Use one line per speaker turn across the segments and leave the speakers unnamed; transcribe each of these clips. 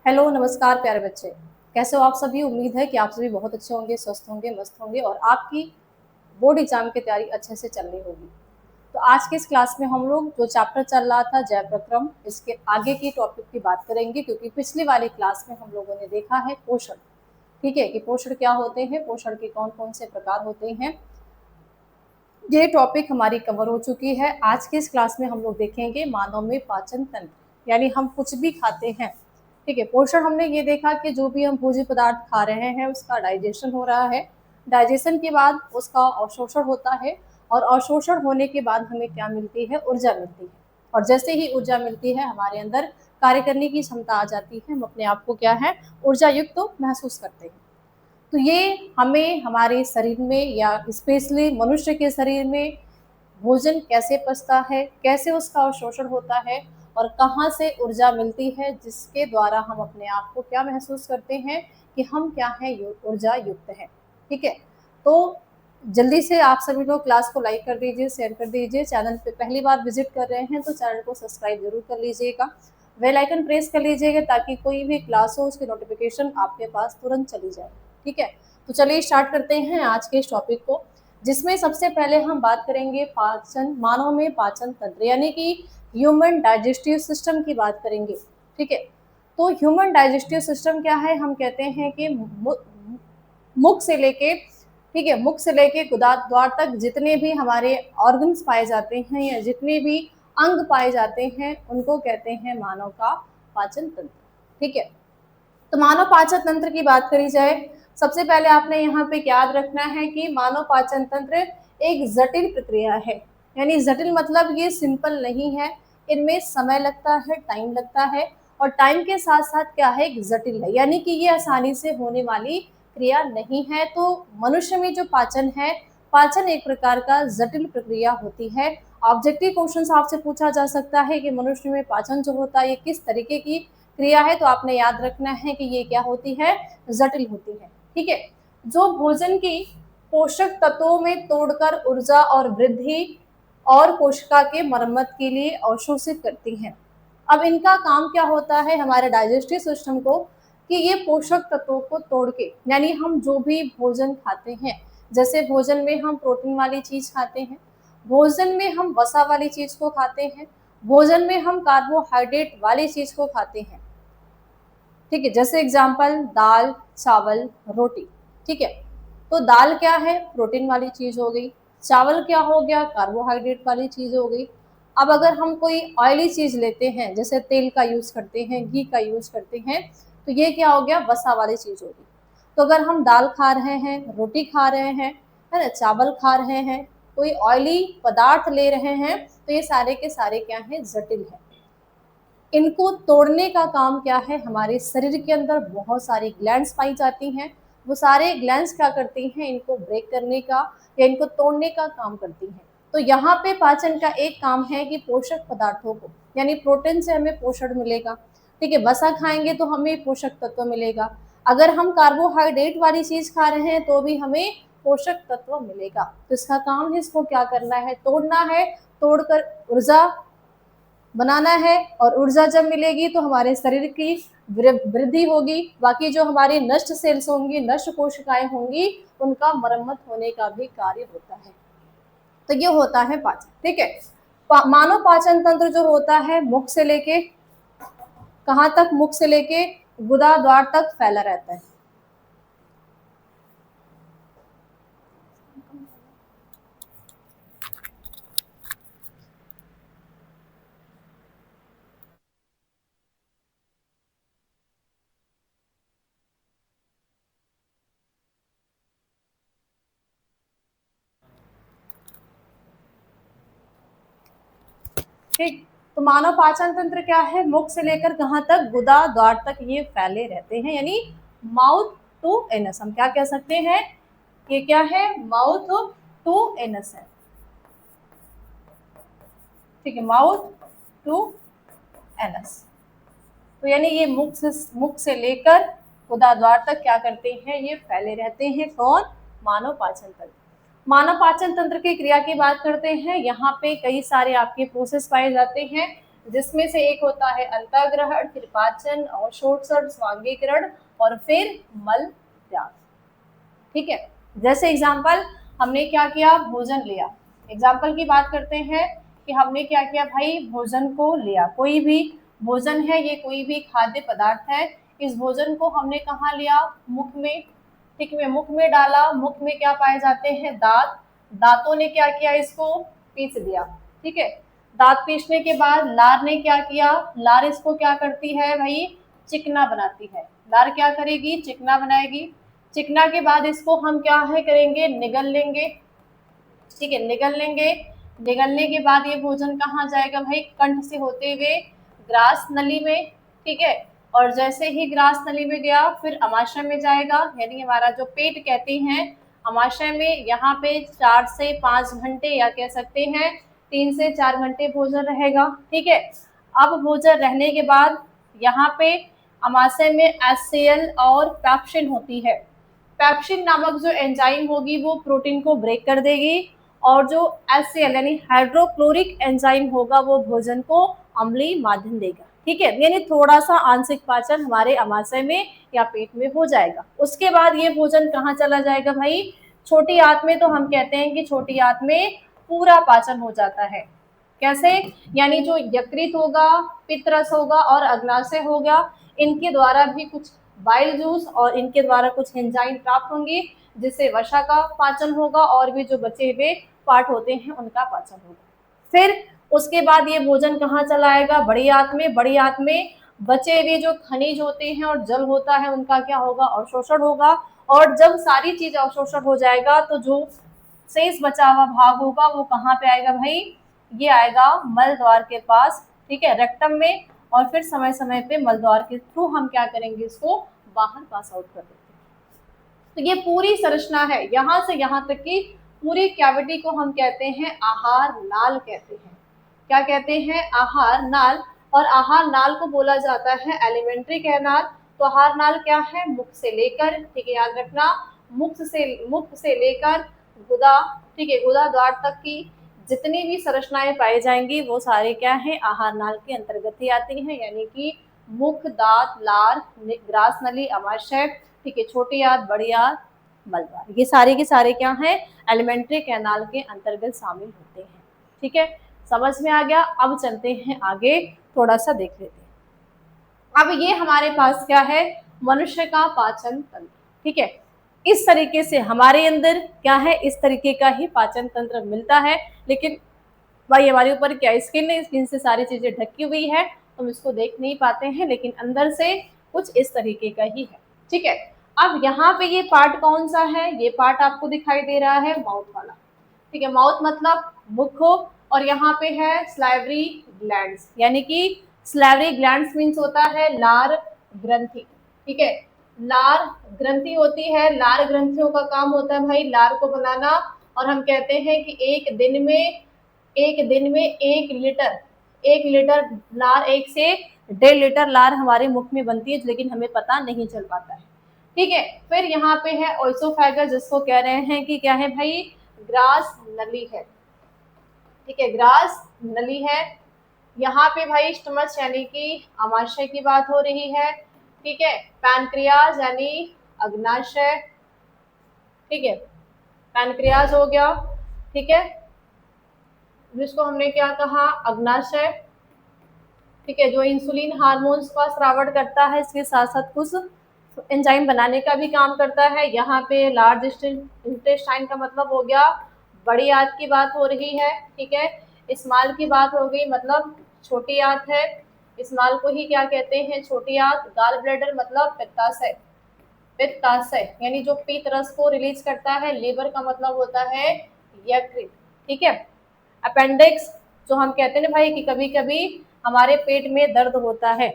Hello, नमस्कार प्यारे बच्चे। कैसे हो आप सभी? उम्मीद है कि आप सभी बहुत अच्छे होंगे, स्वस्थ होंगे, मस्त होंगे और आपकी बोर्ड एग्जाम की तैयारी अच्छे से चल रही होगी। तो आज के इस क्लास में हम लोग जो चैप्टर चल रहा था जय प्रक्रम, इसके आगे की टॉपिक की बात करेंगे, क्योंकि पिछली वाली क्लास में हम लोगों ने देखा है पोषण। ठीक है कि पोषण क्या होते हैं, पोषण के कौन कौन से प्रकार होते हैं, ये टॉपिक हमारी कवर हो चुकी है। आज के इस क्लास में हम लोग देखेंगे मानव में पाचन तंत्र, यानी हम कुछ भी खाते हैं। ठीक है, पोषण हमने ये देखा कि जो भी हम भोज्य पदार्थ खा रहे हैं उसका डाइजेशन हो रहा है, डाइजेशन के बाद उसका अवशोषण होता है और अवशोषण होने के बाद हमें क्या मिलती है, ऊर्जा मिलती है। और जैसे ही ऊर्जा मिलती है हमारे अंदर कार्य करने की क्षमता आ जाती है, हम अपने आप को क्या है, ऊर्जा युक्त तो महसूस करते हैं। तो ये हमें हमारे शरीर में या स्पेशली मनुष्य के शरीर में भोजन कैसे पचता है, कैसे उसका अवशोषण होता है और कहाँ से ऊर्जा मिलती है, जिसके द्वारा हम अपने आप को क्या महसूस करते हैं कि हम क्या है, ऊर्जा युक्त है। ठीक है, तो जल्दी से आप सभी लोग क्लास को लाइक कर दीजिए, शेयर कर दीजिए। चैनल पे पहली बार विजिट कर रहे हैं तो चैनल को सब्सक्राइब जरूर कर लीजिएगा, बेल आइकन प्रेस कर लीजिएगा ताकि कोई भी क्लास हो उसकी नोटिफिकेशन आपके पास तुरंत चली जाए। ठीक है, तो चलिए स्टार्ट करते हैं आज के इस टॉपिक को, जिसमें सबसे पहले हम बात करेंगे पाचन, मानव में पाचन तंत्र यानी कि ह्यूमन डाइजेस्टिव सिस्टम की बात करेंगे। ठीक है, तो ह्यूमन डाइजेस्टिव सिस्टम क्या है, हम कहते हैं कि मुख से लेके, ठीक है, मुख से लेके गुदाद्वार तक जितने भी हमारे ऑर्गन्स पाए जाते हैं या जितने भी अंग पाए जाते हैं उनको कहते हैं मानव का पाचन तंत्र। ठीक है, तो मानव पाचन तंत्र की बात करी जाए, सबसे पहले आपने यहाँ पे याद रखना है कि मानव पाचन तंत्र एक जटिल प्रक्रिया है। यानी जटिल मतलब ये सिंपल नहीं है, इनमें समय लगता है, टाइम लगता है और टाइम के साथ साथ क्या है, एक जटिल है, यानी कि ये आसानी से होने वाली क्रिया नहीं है। तो मनुष्य में जो पाचन है, पाचन एक प्रकार का जटिल प्रक्रिया होती है। ऑब्जेक्टिव क्वेश्चन आपसे पूछा जा सकता है कि मनुष्य में पाचन जो होता है ये किस तरीके की क्रिया है, तो आपने याद रखना है कि ये क्या होती है, जटिल होती है। ठीक है, जो भोजन की पोषक तत्वों में तोड़कर ऊर्जा और वृद्धि और कोशिका के मरम्मत के लिए अवशोषित करती हैं। अब इनका काम क्या होता है हमारे डाइजेस्टिव सिस्टम को, कि ये पोषक तत्वों को तोड़ के, यानी हम जो भी भोजन खाते हैं, जैसे भोजन में हम प्रोटीन वाली चीज खाते हैं, भोजन में हम वसा वाली चीज को खाते हैं, भोजन में हम कार्बोहाइड्रेट वाली चीज को खाते हैं। ठीक है, जैसे एग्जाम्पल दाल, चावल, रोटी। ठीक है, तो दाल क्या है, प्रोटीन वाली चीज हो गई, चावल क्या हो गया, कार्बोहाइड्रेट वाली चीज हो गई। अब अगर हम कोई ऑयली चीज लेते हैं, जैसे तेल का यूज करते हैं, घी का यूज करते हैं, तो ये क्या हो गया, वसा वाली चीज होगी। तो अगर हम दाल खा रहे हैं, रोटी खा रहे हैं, है ना, चावल खा रहे हैं, कोई ऑयली पदार्थ ले रहे हैं, तो ये सारे के सारे क्या है, जटिल है। इनको तोड़ने का काम क्या है, हमारे शरीर के अंदर बहुत सारी ग्लैंड्स पाई जाती हैं, वो सारे ग्लैंड्स क्या करती हैं, इनको ब्रेक करने का या इनको तोड़ने का काम करती हैं। तो यहाँ पे पाचन का एक काम है कि पोषक पदार्थों को, यानी प्रोटीन से हमें पोषण मिलेगा। ठीक है, वसा खाएंगे तो हमें पोषक तत्व मिलेगा, अगर हम कार्बोहाइड्रेट वाली चीज खा रहे हैं तो भी हमें पोषक तत्व मिलेगा। तो इसका काम है, इसको क्या करना है, तोड़ना है, तोड़कर ऊर्जा बनाना है और ऊर्जा जब मिलेगी तो हमारे शरीर की वृद्धि होगी, बाकी जो हमारी नष्ट सेल्स होंगी, नष्ट कोशिकाएं होंगी, उनका मरम्मत होने का भी कार्य होता है। तो ये होता है पाचन। ठीक है, मानव पाचन तंत्र जो होता है मुख से लेके कहाँ तक, मुख से लेके गुदाद्वार तक फैला रहता है। ठीक, तो मानव पाचन तंत्र क्या है, मुख से लेकर कहाँ तक, गुदा द्वार तक ये फैले रहते हैं, यानी माउथ टू एनस हम क्या कह सकते हैं, ये क्या है, माउथ टू एनस है। ठीक है, माउथ टू एनस, तो यानी ये मुख से लेकर गुदाद्वार तक क्या करते हैं, ये फैले रहते हैं। कौन, मानव पाचन तंत्र। मानव पाचन तंत्र की क्रिया की बात करते हैं, यहाँ पे कई सारे आपके प्रोसेस पाए जाते हैं, जिसमें से एक होता है अंतःग्रहण, फिर पाचन और शोषण, स्वांगीकरण और फिर मल त्याग। ठीक है, जैसे एग्जाम्पल हमने क्या किया, भोजन लिया। एग्जाम्पल की बात करते हैं कि हमने क्या किया भाई, भोजन को लिया। कोई भी भोजन है, ये कोई भी खाद्य पदार्थ है, इस भोजन को हमने कहाँ लिया, मुख में। ठीक है, मुख में डाला। मुख में क्या पाए जाते हैं, दांत। दांतों ने क्या किया, इसको पीस दिया। ठीक है, दांत पीसने के बाद लार ने क्या किया, लार इसको क्या करती है भाई, चिकना बनाती है। लार क्या करेगी, चिकना बनाएगी। चिकना के बाद इसको हम क्या है करेंगे, निगल लेंगे। ठीक है, निगल लेंगे। निगलने के बाद ये भोजन कहाँ जाएगा भाई, कंठ से होते हुए ग्रास नली में। ठीक है, और जैसे ही ग्रास नली में गया फिर अमाशय में जाएगा, यानी हमारा जो पेट कहते हैं, अमाशय में यहाँ पे 4 से 5 घंटे या कह सकते हैं 3 से 4 घंटे भोजन रहेगा। ठीक है, अब भोजन रहने के बाद यहाँ पे अमाशय में एचसीएल और पैप्सिन होती है। पैप्सिन नामक जो एंजाइम होगी वो प्रोटीन को ब्रेक कर देगी, और जो HCl यानी हाइड्रोक्लोरिक एंजाइम होगा वो भोजन को अम्लीय माध्यम देगा। ठीक है, यानी थोड़ा सा आंशिक पाचन हमारे अमाशय में या पेट में हो जाएगा। उसके बाद ये भोजन कहाँ चला जाएगा भाई, छोटी आंत में। तो हम कहते हैं कि छोटी आंत में पूरा पाचन हो जाता है। कैसे, यानी जो यकृत होगा, पित्तरस होगा और अग्नाशय होगा, इनके द्वारा भी कुछ बाइल जूस और इनके द्वारा कुछ एंजाइम प्राप्त होंगे, जिससे वसा का पाचन होगा और भी जो बचे हुए पार्ट होते हैं उनका पाचन होगा। फिर उसके बाद ये भोजन कहाँ चला आएगा, बड़ी आंत में। बड़ी आंत में बचे हुए जो खनिज होते हैं और जल होता है उनका क्या होगा, अवशोषण होगा। और जब सारी चीज अवशोषण हो जाएगा तो जो शेष बचा हुआ भाग होगा वो कहाँ पे आएगा भाई, ये आएगा मल द्वार के पास। ठीक है, रेक्टम में। और फिर समय समय पे मल द्वार के थ्रू हम क्या करेंगे, इसको बाहर पास आउट कर देते हैं। तो ये पूरी संरचना है, यहाँ से यहाँ तक की पूरी कैविटी को हम कहते हैं आहार नाल कहते हैं। क्या कहते हैं, आहार नाल। और आहार नाल को बोला जाता है एलिमेंट्री कैनाल। तो आहार नाल क्या है, मुख से लेकर, ठीक है याद रखना, मुख से लेकर गुदा, ठीक है, गुदा द्वार तक की जितनी भी संरचनाएं पाई जाएंगी वो सारे क्या है, आहार नाल के अंतर्गत ही आती हैं। यानी कि मुख, दांत, लार, ग्रास नली, अमाशय, ठीक है, छोटी आंत, बड़ी आंत, मलद्वार, ये सारे के सारे क्या हैं, एलिमेंट्री कैनाल के अंतर्गत शामिल होते हैं। ठीक है, समझ में आ गया। अब चलते हैं आगे, थोड़ा सा देख लेते हैं। अब ये हमारे पास क्या है, मनुष्य का पाचन तंत्र। ठीक है, इस तरीके से हमारे अंदर क्या है, इस तरीके का ही पाचन तंत्र मिलता है। लेकिन भाई हमारे ऊपर क्या स्किन है, स्किन से सारी चीजें ढकी हुई है, हम इसको देख नहीं पाते हैं, लेकिन अंदर से कुछ इस तरीके का ही है। ठीक है, अब यहाँ पे ये पार्ट कौन सा है, ये पार्ट आपको दिखाई दे रहा है माउथ वाला। ठीक है, माउथ मतलब मुख हो, और यहाँ पे है स्लाइवरी ग्लैंड्स, यानी कि स्लाइवरी ग्लैंड्स मीन्स होता है लार ग्रंथि। ठीक है, लार ग्रंथि होती है। लार ग्रंथियों का काम होता है भाई लार को बनाना। और हम कहते हैं कि एक दिन में 1 लीटर लार, 1 से 1.5 लीटर लार हमारे मुख में बनती है, लेकिन हमें पता नहीं चल पाता है। ठीक है, फिर यहाँ पे है ओइसोफेगस, जिसको कह रहे हैं कि क्या है भाई, ग्रास नली है। ठीक है, ग्रास नली है। यहाँ पे भाई स्टमच यानी कि अमाशय की बात हो रही है। ठीक है, पैनक्रियाज यानी अग्नाशय। ठीक है, पैनक्रियाज हो गया। ठीक है, जिसको हमने क्या कहा, अग्नाशय। ठीक है, जो इंसुलिन हार्मोन्स का स्रावण करता है, इसके साथ साथ कुछ एंजाइम बनाने का भी काम करता है। यहाँ पे लार्ज इंटेस्टाइन का मतलब हो गया बड़ी आंत की बात हो रही है। ठीक है, स्मॉल की बात हो गई मतलब छोटी आंत है। स्मॉल को ही क्या कहते हैं, छोटी आंत। गाल ब्लैडर मतलब पित्ताशय। पित्ताशय यानी जो पित्त रस को रिलीज करता है। लीवर का मतलब होता है यकृत। ठीक है, अपेंडिक्स, जो हम कहते हैं ना भाई कि कभी कभी हमारे पेट में दर्द होता है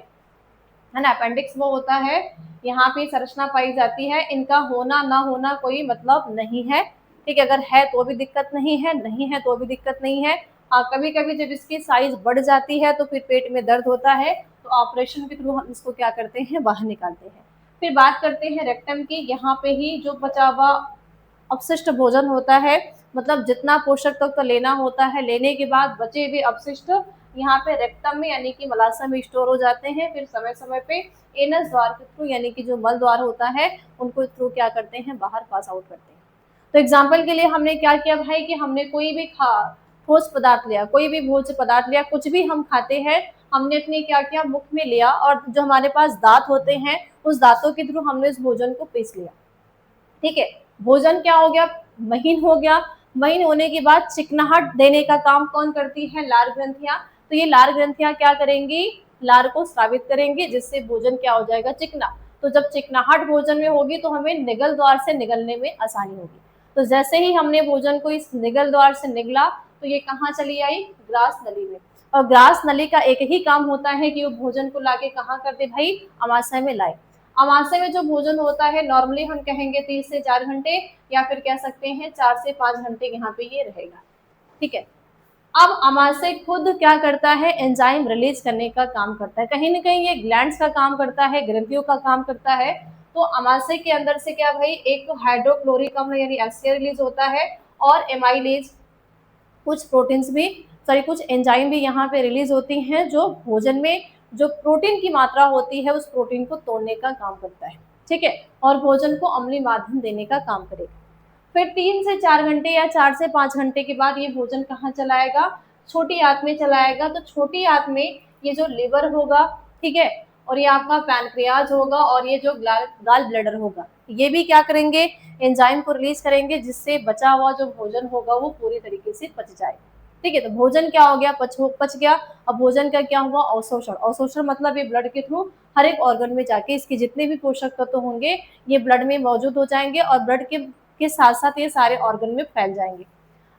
ना, अपेंडिक्स वो होता है, यहाँ पे संरचना पाई जाती है। इनका होना ना होना कोई मतलब नहीं है। ठीक है, अगर है तो भी दिक्कत नहीं है, नहीं है तो भी दिक्कत नहीं है। हाँ, कभी कभी जब इसकी साइज बढ़ जाती है तो फिर पेट में दर्द होता है, तो ऑपरेशन के थ्रू हम इसको क्या करते हैं, बाहर निकालते हैं। फिर बात करते हैं रेक्टम की। यहाँ पे ही जो बचा हुआ अपशिष्ट भोजन होता है, मतलब जितना पोषक तत्व लेना होता है, लेने के बाद बचे हुए अपशिष्ट यहाँ पे रेक्टम में यानी कि मलाशय में स्टोर हो जाते हैं, फिर समय समय पे एनस द्वार के थ्रू यानी कि जो मल द्वार होता है उनको थ्रू क्या करते हैं, बाहर पास आउट करते हैं। तो एग्जाम्पल के लिए हमने क्या किया भाई कि हमने कोई भी ठोस पदार्थ लिया, कोई भी भोज्य पदार्थ लिया, कुछ भी हम खाते हैं, हमने अपने क्या किया, मुख में लिया और जो हमारे पास दांत होते हैं उस दांतों के थ्रू हमने इस भोजन को पीस लिया। ठीक है, भोजन क्या हो गया, महीन हो गया। महीन होने के बाद चिकनाहट देने का काम कौन करती है, लार ग्रंथियां। तो ये लार ग्रंथियां क्या करेंगी, लार को स्रावित करेंगी, जिससे भोजन क्या हो जाएगा, चिकना। तो जब चिकनाहट भोजन में होगी तो हमें निगल द्वार से निगलने में आसानी होगी। तो जैसे ही हमने भोजन को इस निगल द्वार से निगला तो ये कहाँ चली आई, ग्रास नली में। और ग्रास नली का एक ही काम होता है कि वो भोजन को लाके कहाँ कर दे भाई, अमाशय में लाए। अमाशय में जो भोजन होता है नॉर्मली हम कहेंगे 3 से 4 घंटे या फिर कह सकते हैं 4 से 5 घंटे यहाँ पे ये रहेगा। ठीक है, अब अमाशय खुद क्या करता है, एंजाइम रिलीज करने का काम करता है। कहीं ना कहीं ये ग्लैंड्स का काम करता है, ग्रंथियों का काम करता है। तो अमाशय के अंदर से क्या भाई, एक तो हाइड्रोक्लोरिक अम्ल यानी एसिड रिलीज होता है और एमाइलेज, कुछ प्रोटीन्स भी, सॉरी कुछ एंजाइम भी यहाँ पे रिलीज होती हैं जो भोजन में जो प्रोटीन की मात्रा होती है उस प्रोटीन को तोड़ने का काम करता है। ठीक है, और भोजन को अम्लीय माध्यम देने का काम करेगा। फिर 3 से 4 घंटे या 4 से 5 घंटे के बाद ये भोजन कहाँ चलाएगा, छोटी आंत में चलाएगा। तो छोटी आंत में ये जो लिवर होगा, ठीक है, और ये आपका पैनक्रियाज होगा और ये जो गाल ब्लैडर होगा, ये भी क्या करेंगे, एंजाइम को रिलीज करेंगे, जिससे बचा हुआ जो भोजन होगा वो पूरी तरीके से पच जाए। ठीक है, तो भोजन क्या हो गया, पच गया। अब भोजन का क्या हुआ, अवशोषण। अवशोषण मतलब ये ब्लड के थ्रू हर एक ऑर्गन में जाके इसके जितने भी पोषक तत्व होंगे ये ब्लड में मौजूद हो जाएंगे और ब्लड के साथ साथ ये सारे ऑर्गन में फैल जाएंगे।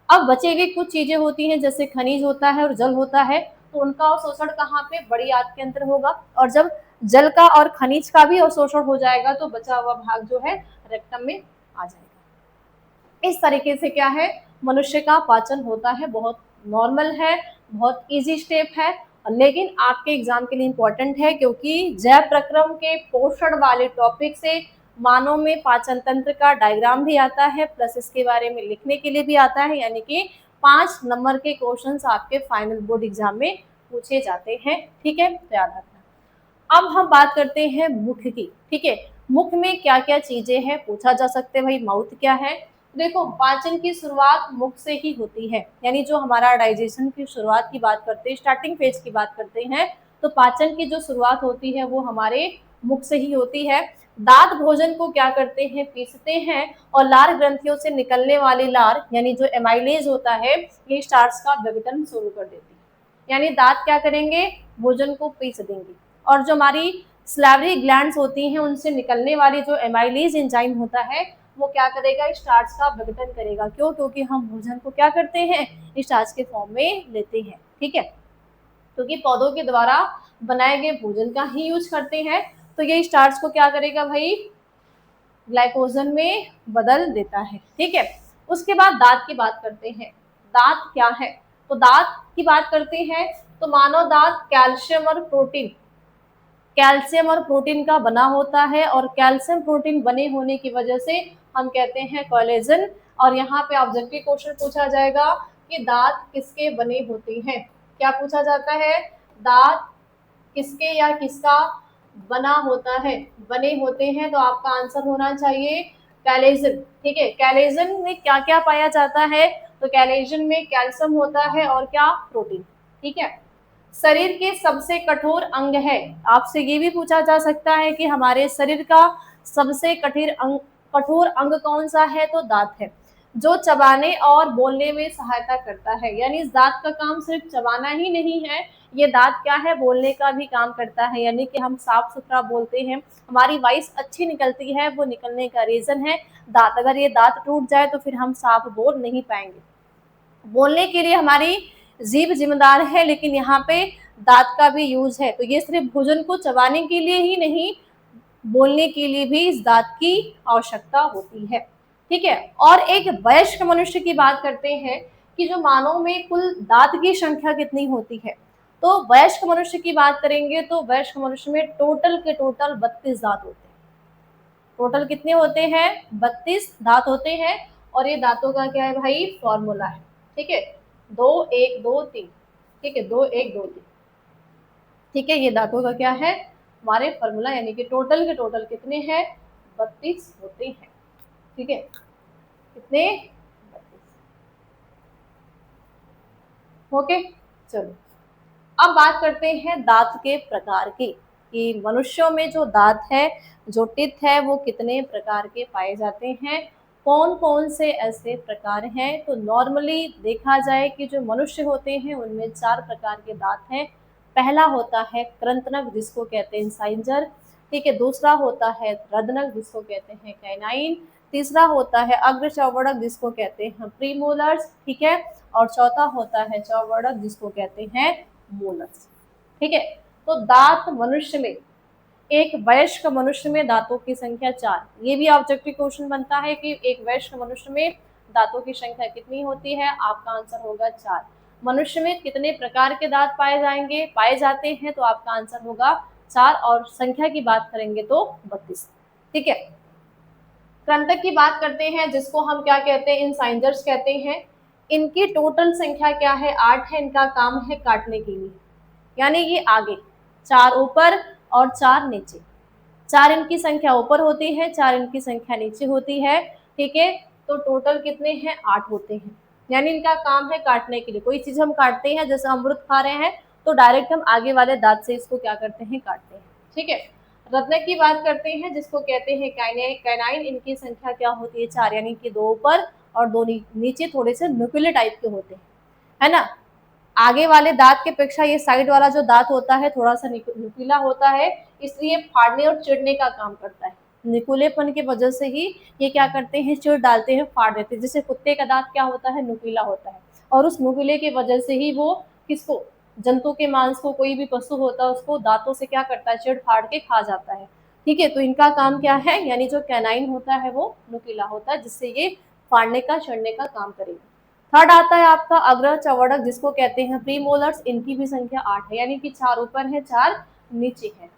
अब बचे हुए कुछ चीजें होती हैं जैसे खनिज होता है और जल होता है, तो उनका अवशोषण कहाँ पे, बड़ी आंत के अंदर होगा। और जब जल का और खनिज का भी अवशोषण हो जाएगा तो बचा हुआ भाग जो है रेक्टम में आ जाएगा। इस तरीके से क्या है, मनुष्य का पाचन होता है। बहुत नॉर्मल है, बहुत इजी स्टेप है, लेकिन आपके एग्जाम के लिए इंपॉर्टेंट है क्योंकि जैव प्रक्रम के पोषण वाले टॉपिक से मानव में पाचन तंत्र का डायग्राम भी आता है, प्लस इसके बारे में लिखने के लिए भी आता है। यानी कि 5 नंबर के क्वेश्चंस आपके फाइनल बोर्ड एग्जाम में पूछे जाते हैं। ठीक है, तो याद रखना। अब हम बात करते हैं मुख की। ठीक है, मुख में क्या क्या चीजें हैं पूछा जा सकते हैं, भाई माउथ क्या है। देखो, पाचन की शुरुआत मुख से ही होती है, यानी जो हमारा डाइजेशन की शुरुआत की बात करते हैं, स्टार्टिंग फेज की बात करते हैं, तो पाचन की जो शुरुआत होती है वो हमारे मुख से ही होती है। दांत भोजन को क्या करते हैं, पीसते हैं और लार ग्रंथियों से निकलने वाली लार यानी जो एमाइलेज होता है ये स्टार्च का विघटन शुरू कर देती है। यानी दांत क्या करेंगे, भोजन को पीस देंगे। और जो हमारी स्लैवरी ग्लैंड्स होती हैं उनसे निकलने वाली जो एमाइलेज एंजाइम होता है वो क्या करेगा, स्टार्च का विघटन करेगा। क्यों, क्योंकि हम भोजन को क्या करते हैं, स्टार्च के फॉर्म में लेते हैं। ठीक है, क्योंकि पौधों के द्वारा बनाए गए भोजन का ही यूज करते हैं, तो ये स्टार्च को क्या करेगा भाई, ग्लाइकोजन में बदल देता है। ठीक है, उसके बाद दांत की बात करते हैं। दांत क्या है, तो दांत की बात करते हैं तो मानव दांत कैल्शियम और प्रोटीन का बना होता है और कैल्शियम प्रोटीन बने होने की वजह से हम कहते हैं कोलेजन। और यहाँ पे ऑब्जेक्टिव क्वेश्चन पूछा जाएगा कि दांत किसके बने होते हैं। क्या पूछा जाता है, दांत किसके या किसका बना होता है, बने होते हैं। तो आपका आंसर होना चाहिए कैलेजन। ठीक है, कैलेजन में क्या क्या पाया जाता है, तो कैलेजन में कैल्शियम होता है और क्या, प्रोटीन। ठीक है, शरीर के सबसे कठोर अंग है। आपसे ये भी पूछा जा सकता है कि हमारे शरीर का सबसे कठोर अंग कौन सा है, तो दांत है, जो चबाने और बोलने में सहायता करता है। यानी इस दांत का काम सिर्फ चबाना ही नहीं है, ये दांत क्या है, बोलने का भी काम करता है। यानी कि हम साफ सुथरा बोलते हैं, हमारी वॉइस अच्छी निकलती है, वो निकलने का रीजन है दांत। अगर ये दांत टूट जाए तो फिर हम साफ बोल नहीं पाएंगे। बोलने के लिए हमारी जीभ जिम्मेदार है, लेकिन यहाँ पे दांत का भी यूज है। तो ये सिर्फ भोजन को चबाने के लिए ही नहीं, बोलने के लिए भी इस दांत की आवश्यकता होती है। ठीक है, और एक वयस्क मनुष्य की बात करते हैं कि जो मानव में कुल दांत की संख्या कितनी होती है। तो वयस्क मनुष्य की बात करेंगे तो वयस्क मनुष्य में टोटल के टोटल 32 दांत होते हैं। टोटल कितने होते हैं, 32 दांत होते हैं। और ये दांतों का क्या है भाई, फॉर्मूला है। ठीक है, 2 1 2 3। ठीक है, 2 1 2 3। ठीक है, ये दांतों का क्या है हमारे फॉर्मूला, यानी कि टोटल के टोटल कितने हैं 32 होते हैं। ठीक है, कितने 32। ओके, चलो अब बात करते हैं दांत के प्रकार की, कि मनुष्यों में जो दांत है, जो टिथ है, वो कितने प्रकार के पाए जाते हैं, कौन कौन से ऐसे प्रकार हैं। तो नॉर्मली देखा जाए कि जो मनुष्य होते हैं उनमें 4 प्रकार के दांत हैं। पहला होता है कृंतनक जिसको कहते हैं इंसाइजर। ठीक है, दूसरा होता है रदनक जिसको कहते हैं कैनाइन। तीसरा होता है अग्रचौवर्णक जिसको कहते हैं प्रीमोलर्स। ठीक है, और चौथा होता है चौवर्णक जिसको कहते हैं मोलर्स। ठीक है, तो दांत मनुष्य में, एक वयस्क मनुष्य में दांतों की संख्या 4। ये भी ऑब्जेक्टिव क्वेश्चन बनता है कि एक वयस्क मनुष्य में दांतों की संख्या कितनी होती है, आपका आंसर होगा 4। मनुष्य में कितने प्रकार के दांत पाए जाते हैं, तो आपका आंसर होगा 4, और संख्या की बात करेंगे तो 32। ठीक है, कृंतक की बात करते हैं जिसको हम क्या कहते हैं इंसाइजर्स कहते हैं। इनकी टोटल संख्या क्या है 8 है। इनका काम है काटने के लिए, यानी ये आगे 4 ऊपर और 4 नीचे, 4 इनकी संख्या ऊपर होती है, 4 इनकी संख्या नीचे होती है। ठीक है, तो टोटल कितने हैं 8 होते हैं, यानी इनका काम है काटने के लिए। कोई चीज हम काटते हैं, जैसे अमरूद खा रहे हैं, तो डायरेक्ट हम आगे वाले दांत से इसको क्या करते हैं काटते हैं। ठीक है, रत्नक की बात करते हैं जिसको कहते हैं कैनाइन। इनकी संख्या क्या होती है 4, यानी कि 2 ऊपर और 2 नीचे, थोड़े से नुकीले टाइप के होते हैं, है ना। आगे वाले दांत के अपेक्षा ये साइड वाला जो दांत होता है थोड़ा सा नुकीला होता है, इसलिए फाड़ने और चिढ़ने का काम करता है। नुकीलेपन की वजह से ही ये क्या करते हैं चिढ़ डालते हैं, फाड़ देते हैं। जैसे कुत्ते का दांत क्या होता है नुकीला होता है, और उस नुकीले की वजह से ही वो किसको, जंतु के मांस को, कोई भी पशु होता है उसको दांतों से क्या करता है चिढ़ फाड़ के खा जाता है। ठीक है, तो इनका काम क्या है, यानी जो कैनाइन होता है वो नुकीला होता है, जिससे ये फाड़ने का चिढ़ने का काम करेगा। थर्ड आता है आपका अग्र चवड़क जिसको कहते हैं प्रीमोलर्स। इनकी भी संख्या 8 है, यानी कि 4 ऊपर है 4 नीचे है।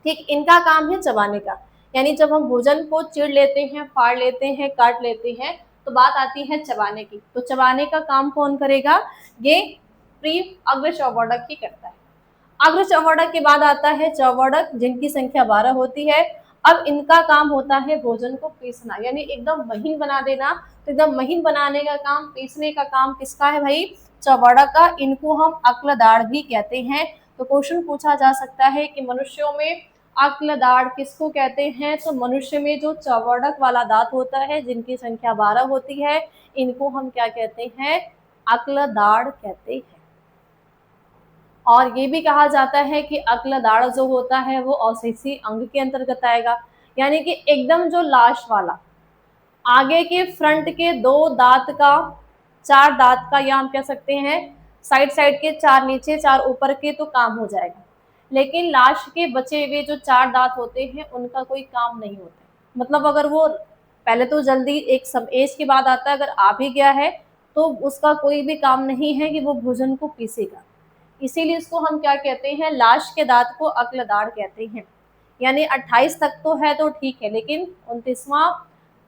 ठीक, इनका काम है चबाने का, यानी जब हम भोजन को चिड़ लेते हैं, फाड़ लेते हैं, काट लेते हैं, तो बात आती है चबाने की। तो चबाने का काम कौन करेगा, ये प्री अग्र चौवर्णक ही करता है। अग्र चौवर्णक के बाद आता है चौवर्णक जिनकी संख्या 12 होती है। अब इनका काम होता है भोजन को पीसना, यानी एकदम महीन बना देना। तो एकदम महीन बनाने का काम, पीसने का काम किसका है भाई, चौवर्णक का। इनको हम अक्लदाड़ भी कहते हैं। तो क्वेश्चन पूछा जा सकता है कि मनुष्यों में अक्लदाड़ किसको कहते हैं, तो मनुष्य में जो चौवर्णक वाला दांत होता है जिनकी संख्या 12 होती है, इनको हम क्या कहते हैं, अक्लदाड़ कहते हैं। और ये भी कहा जाता है कि अक्लदाड़ जो होता है वो औसेसी अंग के अंतर्गत आएगा, यानी कि एकदम जो लास्ट वाला आगे के फ्रंट के 2 दांत का, 4 दांत का, या हम कह सकते हैं साइड साइड के 4 नीचे 4 ऊपर के, तो काम हो जाएगा। लेकिन लास्ट के बचे हुए जो 4 दांत होते हैं उनका कोई काम नहीं होता। मतलब अगर वो पहले तो जल्दी एक सब एज के बाद आता है, अगर आ भी गया है तो उसका कोई भी काम नहीं है कि वो भोजन को पीसेगा। इसीलिए इसको हम क्या कहते हैं, लास्ट के दांत को अक्लदाड़ कहते हैं। यानी 28 तक तो है तो ठीक है, लेकिन 29वां,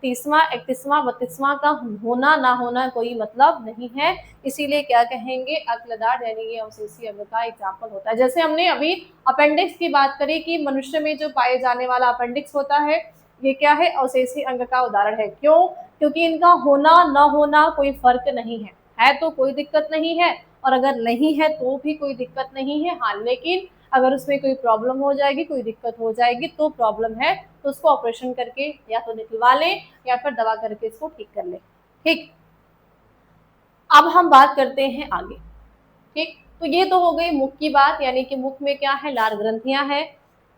30वां, 31वां, 32वां का होना ना होना कोई मतलब नहीं है। इसीलिए क्या कहेंगे, अक्लदाड़, यानी ये अवशेषी अंग का एग्जाम्पल होता है। जैसे हमने अभी अपेंडिक्स की बात करी कि मनुष्य में जो पाए जाने वाला अपेंडिक्स होता है, ये क्या है, अवशेषी अंग का उदाहरण है। क्यों, क्योंकि इनका होना न होना कोई फर्क नहीं है तो कोई दिक्कत नहीं है, और अगर नहीं है तो भी कोई दिक्कत नहीं है। हाँ, लेकिन अगर उसमें कोई प्रॉब्लम हो जाएगी, कोई दिक्कत हो जाएगी, तो प्रॉब्लम है, तो उसको ऑपरेशन करके या तो निकलवा लें या फिर दवा करके इसको ठीक कर लें। ठीक, अब हम बात करते हैं आगे। ठीक, तो ये तो हो गई मुख की बात, यानी कि मुख में क्या है, लार ग्रंथियां हैं,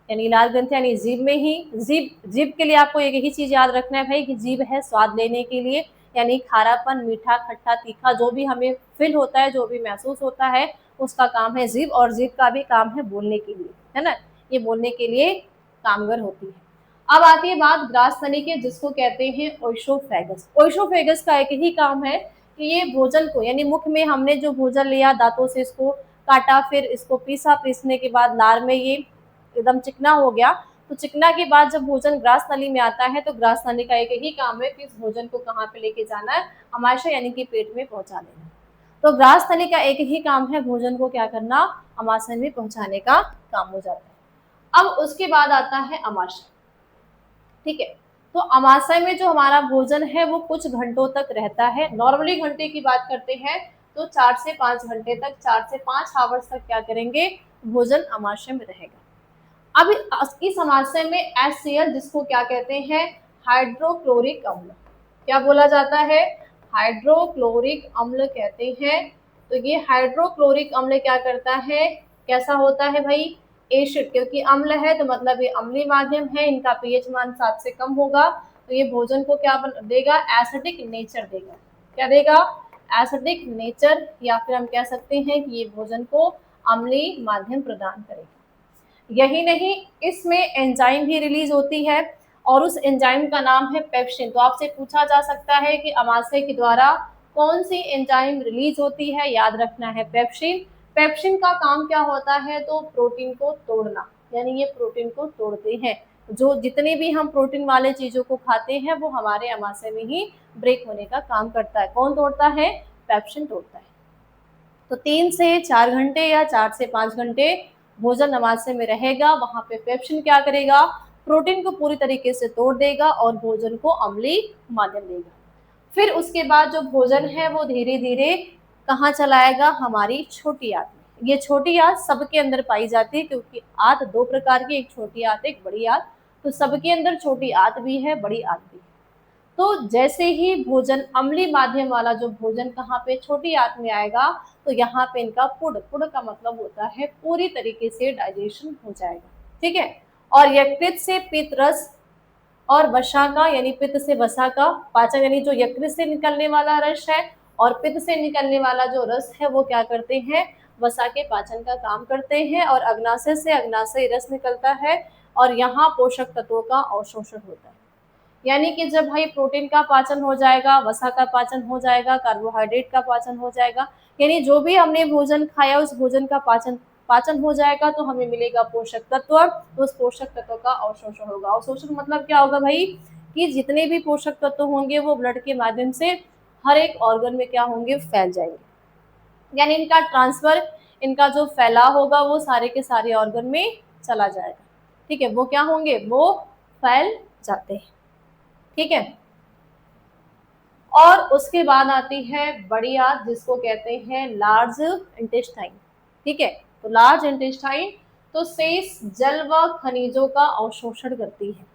यानी लार ग्रंथियां यानी जीभ में ही। जीभ, जीभ के लिए आपको एक ही चीज याद रखना है भाई कि जीभ है स्वाद लेने के लिए, यानी खारापन, मीठा, खट्टा, तीखा जो भी हमें फील होता है, जो भी महसूस होता है, उसका काम है जीभ। और जीभ का भी काम है बोलने के लिए, है ना, ये बोलने के लिए कामगर होती है। अब आती है बात ग्रास नली के जिसको कहते हैं ओइसोफेगस। ओइसोफेगस का एक ही काम है कि ये भोजन को, यानी मुख में हमने जो भोजन लिया, दांतों से इसको काटा, फिर इसको पीसा, पीसने के बाद लार में ये एकदम चिकना हो गया, तो चिकना के बाद जब भोजन ग्रास नली में आता है, तो ग्रास नली का एक ही काम है कि इस भोजन को कहाँ पे लेके जाना है, अमाशय यानी कि पेट में पहुंचा देना। तो ग्रास थली का एक ही काम है, भोजन को क्या करना, अमाशय में पहुंचाने का काम हो जाता है। अब उसके बाद आता है अमाशय। ठीक है, तो अमाशय में जो हमारा भोजन है वो कुछ घंटों तक रहता है। नॉर्मली घंटे की बात करते हैं तो 4 से 5 घंटे तक, 4 से 5 आवर्स तक क्या करेंगे, भोजन अमाशय में रहेगा। अब इस अमाशय में HCl, जिसको क्या कहते हैं, हाइड्रोक्लोरिक अम्ल, क्या बोला जाता है, हाइड्रोक्लोरिक अम्ल कहते हैं। तो ये हाइड्रोक्लोरिक अम्ल क्या करता है, कैसा होता है भाई, एसिड, क्योंकि अम्ल है तो मतलब ये अम्लीय माध्यम है, इनका पीएच मान 7 से कम होगा, तो ये भोजन को क्या देगा, एसिडिक नेचर देगा। क्या देगा, एसिडिक नेचर, या फिर हम कह सकते हैं कि ये भोजन को अम्लीय माध्यम प्रदान करेगा। यही नहीं, इसमें एंजाइम भी रिलीज होती है और उस एंजाइम का नाम है पेप्सिन। तो आपसे पूछा जा सकता है कि अमाशय के द्वारा कौन सी एंजाइम रिलीज होती है, याद रखना है पेप्सिन। पेप्सिन का काम क्या होता है, तो प्रोटीन को तोड़ना, यानी ये प्रोटीन को तोड़ते हैं। जो जितने भी हम प्रोटीन वाले चीजों को खाते हैं वो हमारे अमाशय में ही ब्रेक होने का काम करता है। कौन तोड़ता है, पेप्सिन तोड़ता है। तो 3 से 4 घंटे या 4 से 5 घंटे भोजन अमाशय में रहेगा, वहां पे पेप्सिन क्या करेगा, प्रोटीन को पूरी तरीके से तोड़ देगा और भोजन को अम्लीय माध्यम देगा। फिर उसके बाद जो भोजन है वो धीरे धीरे कहाँ चलाएगा, हमारी छोटी आंत में। ये छोटी आंत सबके अंदर पाई जाती है, क्योंकि आंत 2 प्रकार की, एक छोटी आंत एक बड़ी आंत, तो सबके अंदर छोटी आंत भी है, बड़ी आंत भी है। तो जैसे ही भोजन अम्लीय माध्यम वाला जो भोजन कहाँ पे, छोटी आंत में आएगा, तो यहाँ पे इनका पुड़, पुड़ का मतलब होता है पूरी तरीके से डाइजेशन हो जाएगा। ठीक है, और यकृत से पित्त रस और वसा का, यानी पित्त से वसा का पाचन, यानी जो यकृत से निकलने वाला रस है और पित्त से निकलने वाला जो रस है वो क्या करते हैं, वसा के पाचन का काम करते हैं। और अग्नाशय से अग्नाशय रस निकलता है और यहाँ पोषक तत्वों का अवशोषण होता है। यानी कि जब भाई प्रोटीन का पाचन हो जाएगा, वसा का पाचन हो जाएगा, कार्बोहाइड्रेट का पाचन हो जाएगा, यानी जो भी हमने भोजन खाया उस भोजन का पाचन पाचन हो जाएगा, तो हमें मिलेगा पोषक तत्व, तो उस पोषक तत्व का अवशोषण होगा। अवशोषण मतलब क्या होगा भाई, कि जितने भी पोषक तत्व होंगे वो ब्लड के माध्यम से हर एक ऑर्गन में क्या होंगे, फैल जाएंगे, यानी इनका ट्रांसफर, इनका जो फैलाव होगा वो सारे के सारे ऑर्गन में चला जाएगा। ठीक है, वो क्या होंगे, वो फैल जाते हैं। ठीक है, और उसके बाद आती है बड़ी आंत, जिसको कहते हैं लार्ज इंटेस्टाइन। ठीक है, तो लार्ज इंटेस्टाइन तो शेष जल व खनिजों का अवशोषण करती है,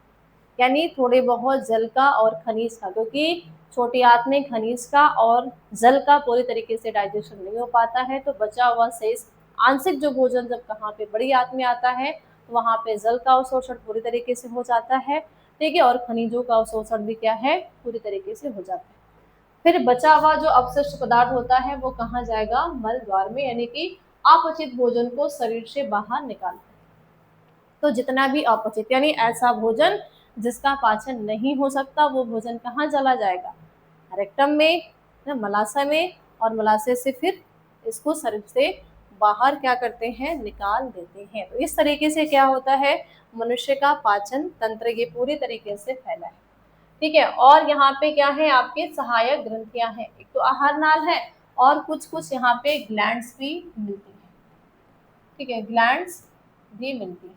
यानी थोड़े बहुत जल का और खनिज का, क्योंकि छोटी आंत में खनिज का और जल का पूरी तरीके से डाइजेशन नहीं हो पाता है, तो बचा हुआ शेष आंशिक जो भोजन जब कहाँ पे, बड़ी आंत में आता है, तो वहाँ पे जल का अवशोषण पूरी तरीके से हो जाता है। ठीक है, और खनिजों का अवशोषण भी क्या है, पूरी तरीके से हो जाता है। फिर बचा हुआ जो अपशिष्ट पदार्थ होता है वो कहाँ जाएगा, मल द्वार में, यानी कि अपचित भोजन को शरीर से बाहर निकालता है। तो जितना भी अपचित, यानी ऐसा भोजन जिसका पाचन नहीं हो सकता, वो भोजन कहाँ चला जाएगा, रेक्टम में, मलाशय में, और मलाशय से फिर इसको शरीर से बाहर क्या करते हैं, निकाल देते हैं। तो इस तरीके से क्या होता है, मनुष्य का पाचन तंत्र ये पूरी तरीके से फैला है। ठीक है, और यहाँ पे क्या है, आपके सहायक ग्रंथियां हैं, एक तो आहार नाल है और कुछ कुछ यहाँ पे ग्लैंड्स भी मिलती है। ठीक है, ग्लैंड्स भी मिलती है।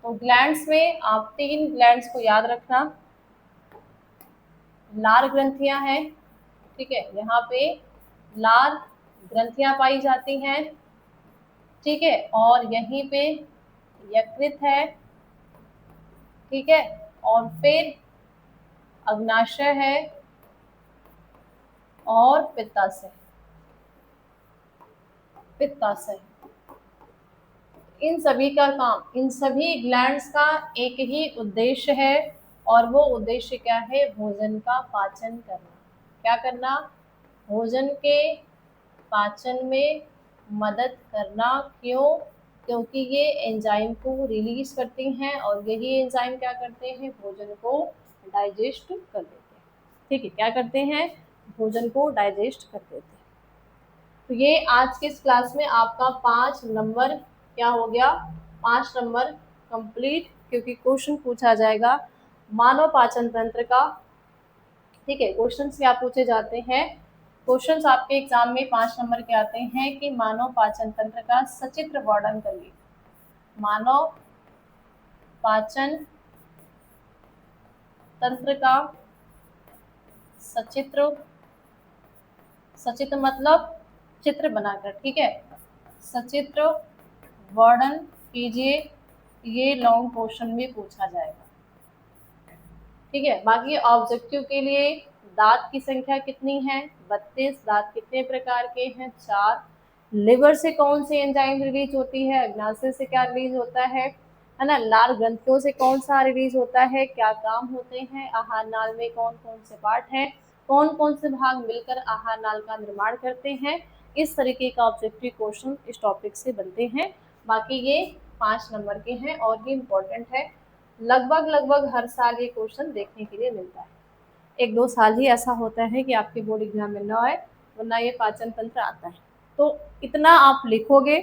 तो ग्लैंड्स में आप 3 ग्लैंड्स को याद रखना, लार ग्रंथियां हैं। ठीक है, यहाँ पे लार ग्रंथियां पाई जाती हैं। ठीक है, और यहीं पे यकृत है। ठीक है, और फिर अग्नाशय है और पित्ताशय, पित्ताशय। इन सभी का काम, इन सभी ग्लैंड्स का एक ही उद्देश्य है, और वो उद्देश्य क्या है, भोजन का पाचन करना। क्या करना, भोजन के पाचन में मदद करना। क्यों, क्योंकि ये एंजाइम को रिलीज करती हैं और यही एंजाइम क्या करते हैं, भोजन को डाइजेस्ट कर देते हैं। ठीक है, क्या करते हैं, भोजन को डाइजेस्ट कर देते हैं। तो ये आज के इस क्लास में आपका 5 नंबर क्या हो गया, 5 नंबर कंप्लीट, क्योंकि क्वेश्चन पूछा जाएगा मानव पाचन तंत्र का। ठीक है, क्वेश्चन क्या पूछे जाते हैं, क्वेश्चंस आपके एग्जाम में 5 नंबर के आते हैं कि मानव पाचन तंत्र का सचित्र वर्णन करिए। मानव पाचन तंत्र का सचित्र, सचित्र मतलब चित्र बनाकर, ठीक है, सचित्र वर्णन कीजिए। ये लॉन्ग क्वेश्चन में पूछा जाएगा, ठीक है। बाकी ऑब्जेक्टिव के लिए दांत की संख्या कितनी है, 32। दांत कितने प्रकार के हैं, 4। लिवर से कौन सी एंजाइम रिलीज होती है, अग्नाशय से क्या रिलीज होता है ना। लार ग्रंथियों से कौन सा रिलीज होता है, क्या काम होते हैं, आहार नाल में कौन कौन से पार्ट हैं, कौन कौन से भाग मिलकर आहार नाल का निर्माण करते हैं। इस तरीके का ऑब्जेक्टिव क्वेश्चन इस टॉपिक से बनते हैं। बाकी ये 5 नंबर के हैं और ये इम्पोर्टेंट है। लगभग लगभग हर साल ये क्वेश्चन देखने के लिए मिलता है। 1-2 साल ही ऐसा होता है कि आपके बोर्ड एग्जाम में ना आए, वरना ये पाचन तंत्र आता है। तो इतना आप लिखोगे,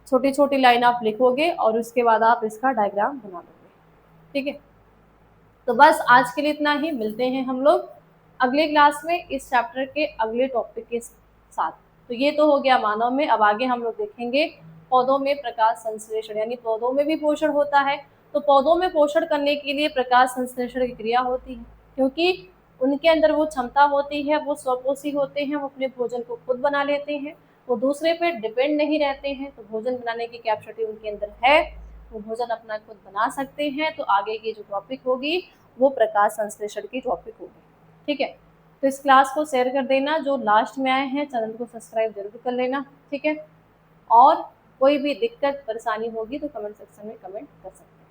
छोटी छोटी लाइन आप लिखोगे और उसके बाद आप इसका डायग्राम बना लोगे, ठीक है। तो बस आज के लिए इतना ही, मिलते हैं हम लोग अगले क्लास में इस चैप्टर के अगले टॉपिक के साथ। तो ये तो हो गया मानव में। अब आगे हम लोग देखेंगे पौधों में प्रकाश संश्लेषण, यानी पौधों में भी पोषण होता है। तो पौधों में पोषण करने के लिए प्रकाश संश्लेषण की क्रिया होती है, क्योंकि उनके अंदर वो क्षमता होती है, वो स्वपोषी होते हैं, वो अपने भोजन को खुद बना लेते हैं, वो दूसरे पे डिपेंड नहीं रहते हैं। तो भोजन बनाने की कैपेसिटी उनके अंदर है, वो भोजन अपना खुद बना सकते हैं। तो आगे की जो टॉपिक होगी वो प्रकाश संश्लेषण की टॉपिक होगी, ठीक है। तो इस क्लास को शेयर कर देना, जो लास्ट में आए हैं चैनल को सब्सक्राइब जरूर कर लेना, ठीक है। और कोई भी दिक्कत परेशानी होगी तो कमेंट सेक्शन में कमेंट कर सकते हैं।